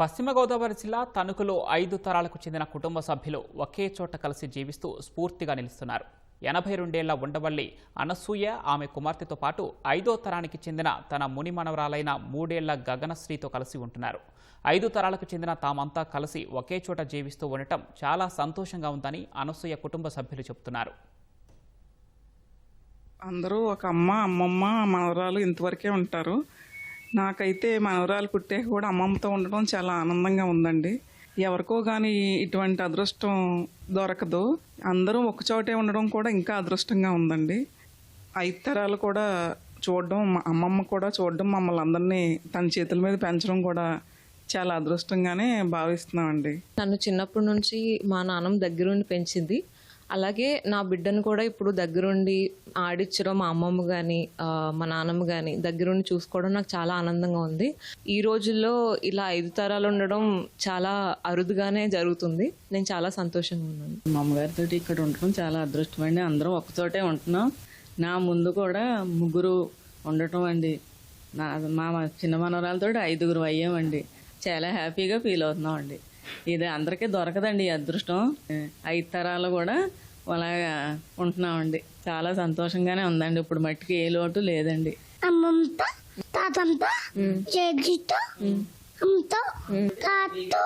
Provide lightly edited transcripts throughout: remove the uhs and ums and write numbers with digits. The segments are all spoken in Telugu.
పశ్చిమ గోదావరి జిల్లా తణుకులో 5 తరాలకు చెందిన కుటుంబ సభ్యులు ఒకే చోట కలిసి జీవిస్తూ స్ఫూర్తిగా నిలుస్తున్నారు. 82 ఏళ్ల ఉండవల్లి అనసూయ ఆమె కుమార్తెతో పాటు 5వ తరానికి చెందిన తన ముని మనవరాలైన 3 ఏళ్ల గగనశ్రీతో కలిసి ఉంటున్నారు. 5 తరాలకు చెందిన తామంతా కలిసి ఒకే చోట జీవిస్తూ ఉండటం చాలా సంతోషంగా ఉందని అనసూయ కుటుంబ సభ్యులు చెబుతున్నారు. అందరూ ఒక అమ్మ, అమ్మమ్మ, మనవరాలు ఇంతవరకే ఉంటారు. నాకైతే మనవరాలు పుట్టాక కూడా అమ్మమ్మతో ఉండడం చాలా ఆనందంగా ఉందండి. ఎవరికో కానీ ఇటువంటి అదృష్టం దొరకదు. అందరూ ఒకచోటే ఉండడం కూడా ఇంకా అదృష్టంగా ఉందండి. 5 తరాలు కూడా చూడడం, అమ్మమ్మ కూడా చూడడం, మమ్మల్ని అందరినీ తన చేతుల మీద పెంచడం కూడా చాలా అదృష్టంగానే భావిస్తున్నామండి. నన్ను చిన్నప్పటి నుంచి మా నాన్నమ్మ దగ్గరుండి పెంచింది. అలాగే నా బిడ్డను కూడా ఇప్పుడు దగ్గరుండి ఆడించడం, మా అమ్మమ్మ కానీ మా నాన్నమ్మ కానీ దగ్గరుండి చూసుకోవడం నాకు చాలా ఆనందంగా ఉంది. ఈ రోజుల్లో ఇలా 5 తరాలు ఉండడం చాలా అరుదుగానే జరుగుతుంది. నేను చాలా సంతోషంగా ఉన్నాను. మా అమ్మగారితో ఇక్కడ ఉండటం చాలా అదృష్టం అండి. అందరం ఒకచోటే ఉంటున్నాం. నా ముందు కూడా 3 ఉండటం అండి. మా చిన్న మనవరాలతో 5 అయ్యామండి. చాలా హ్యాపీగా ఫీల్ అవుతున్నాం అండి. ఇది అందరికీ దొరకదండి ఈ అదృష్టం. 5 తరాలు కూడా అలాగా ఉంటున్నామండి. చాలా సంతోషంగానే ఉందండి. ఇప్పుడు మట్టికి ఏ లోటు లేదండి. అమ్మమ్మతో, తాతంతో, జడ్జితో, అమ్మతో, తాతతో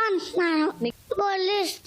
అంటున్నాను. పోలీస్